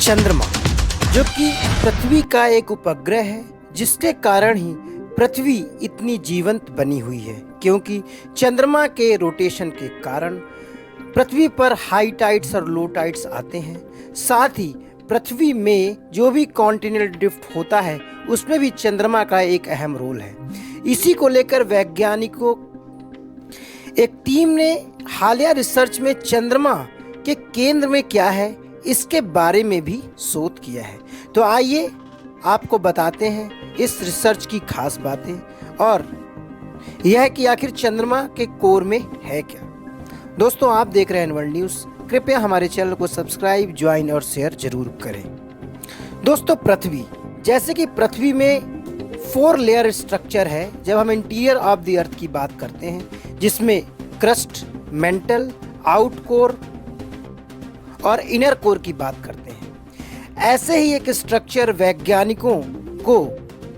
चंद्रमा, जो कि पृथ्वी का एक उपग्रह है, जिसके कारण ही पृथ्वी इतनी जीवंत बनी हुई है, क्योंकि चंद्रमा के रोटेशन के कारण पृथ्वी पर हाई टाइड्स और लो टाइड्स आते हैं। साथ ही पृथ्वी में जो भी कॉन्टिनेंटल ड्रिफ्ट होता है उसमें भी चंद्रमा का एक अहम रोल है। इसी को लेकर वैज्ञानिकों एक टीम ने हालिया रिसर्च में चंद्रमा के केंद्र में क्या है इसके बारे में भी शोध किया है। तो आइए आपको बताते हैं इस रिसर्च की खास बातें और यह कि आखिर चंद्रमा के कोर में है क्या। दोस्तों, आप देख रहे हैं वर्ल्ड न्यूज़। कृपया हमारे चैनल को सब्सक्राइब, ज्वाइन और शेयर जरूर करें। दोस्तों, पृथ्वी, जैसे कि पृथ्वी में 4 लेयर स्ट्रक्चर है। जब हम इंटीरियर ऑफ द अर्थ की बात करते हैं, जिसमें क्रस्ट, मेंटल, आउट कोर और इनर कोर की बात करते हैं, ऐसे ही एक स्ट्रक्चर वैज्ञानिकों को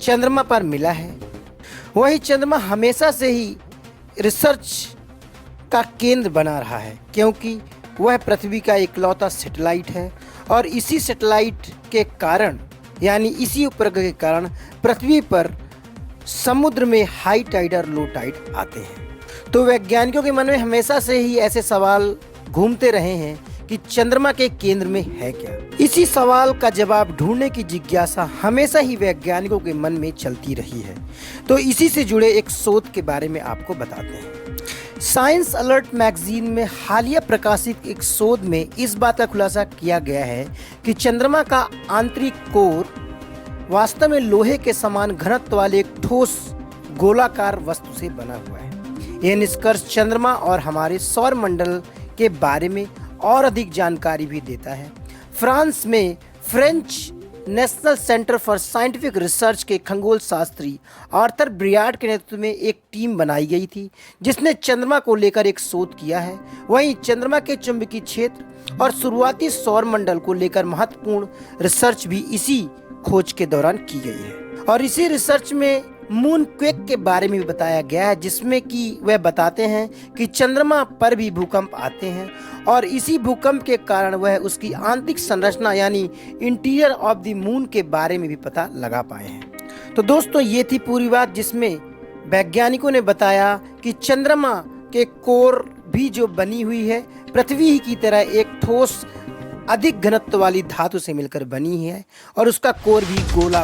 चंद्रमा पर मिला है। वही चंद्रमा हमेशा से ही रिसर्च का केंद्र बना रहा है, क्योंकि वह पृथ्वी का इकलौता सैटेलाइट है और इसी सैटेलाइट के कारण, यानी इसी उपग्रह के कारण पृथ्वी पर समुद्र में हाई टाइड और लो टाइड आते हैं। तो वैज्ञानिकों के मन में हमेशा से ही ऐसे सवाल घूमते रहे हैं कि चंद्रमा के केंद्र में है क्या। इसी सवाल का जवाब ढूंढने की जिज्ञासा हमेशा ही वैज्ञानिकों के मन में चलती रही है। तो इसी से जुड़े एक शोध के बारे में आपको बताते हैं। साइंस अलर्ट मैगजीन में हालिया प्रकाशित एक शोध में इस बात का खुलासा किया गया है कि चंद्रमा का आंतरिक कोर वास्तव में लोहे के समान घनत्व वाले एक ठोस गोलाकार वस्तु से बना हुआ है। यह निष्कर्ष चंद्रमा और हमारे सौर मंडल के बारे में और अधिक जानकारी भी देता है। फ्रांस में French national centre for scientific research के खगोल शास्त्री आर्थर ब्रियार्ड के नेतृत्व में एक टीम बनाई गई थी, जिसने चंद्रमा को लेकर एक शोध किया है। वहीं चंद्रमा के चुंबकीय क्षेत्र और शुरुआती सौर मंडल को लेकर महत्वपूर्ण रिसर्च भी इसी खोज के दौरान की गई है। और इसी रिसर्च में मून क्वेक के बारे में भी बताया गया है, जिसमें कि वह बताते हैं कि चंद्रमा पर भी भूकंप आते हैं और इसी भूकंप के कारण वह उसकी आंतरिक संरचना यानी इंटीरियर ऑफ द मून के बारे में भी पता लगा पाए हैं। तो दोस्तों, ये थी पूरी बात, जिसमें वैज्ञानिकों ने बताया कि चंद्रमा के कोर भी जो बनी हुई है पृथ्वी ही की तरह एक ठोस अधिक घनत्व वाली धातु से मिलकर बनी है और उसका कोर भी गोला